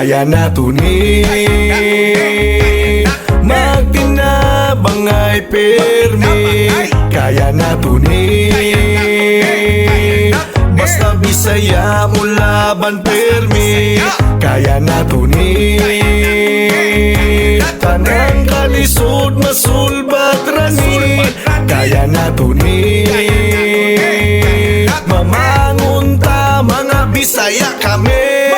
kaya nato ni magtinabang ay permi, kaya nato ni basta Bisaya mo laban permi, kaya nato ni tanang kalisod masulbat rani, kaya nato ni mamangon ta mga Bisaya kami.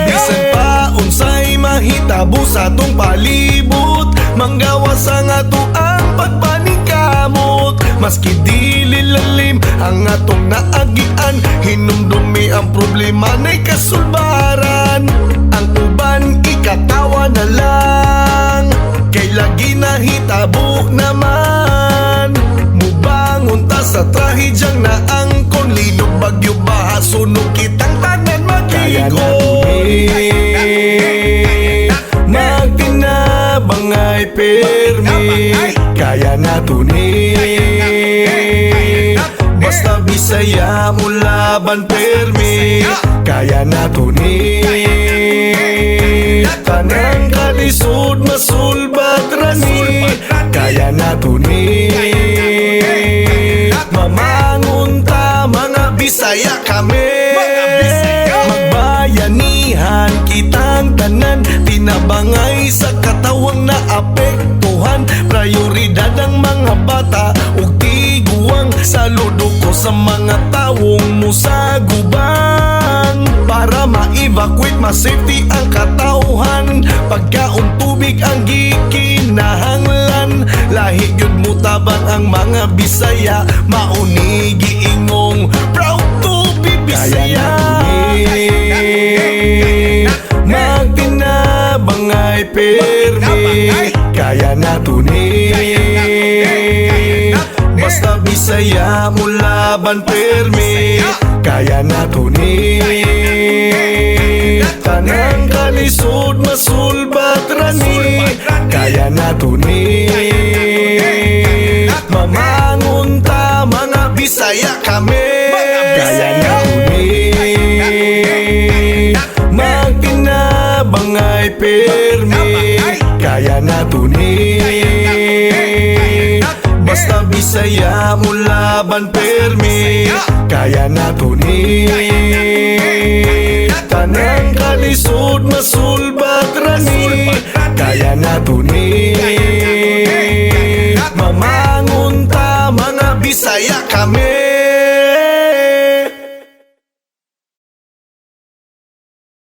Bisan pa unsay mahitabo sa tong palibot, manggawas ang ato ang pagpaningkamot. Maski dili lalim ang atong naagian, hinumdumi ang problema na'y kasulbaran. Ang uban ikatawa na lang, kay lagi nahitabo naman. Mubangon ta sa trahedyang naangkon, linog bagyo baha sunog kitang tanan magigon. Magtinabang ay permi, kaya nato ni basta Bisaya mo laban permi, kaya nato ni tanang kalisod masulbat rani, kaya nato ni mamangon ta mga Bisaya kami. Magbayanihan kitang tanan, tinabangay sa katawang naapektuhan. Prioridad ang mga bata ug tiguang, saludo ko sa mga tawong musagubang, para ma-evacuate, ma-safety ang katawhan. Pagkaon tubig ang gikinahanglan, lahi gyud mo tabang ang mga Bisaya, mauni giingong proud to be Bisaya. Magtinabang ay permi, kaya nato ni basta Bisaya mo laban permi, kaya nato ni tanang kalisod masulbat rani, kaya nato ni mamangon ta mga Bisaya kami. Kaya nato ni magtinabang ay permi, kaya nato ni basta Bisaya mo laban permi, kaya nato ni tanang kalisod masulbat rani, kaya nato ni mamangon ta mga Bisaya kami.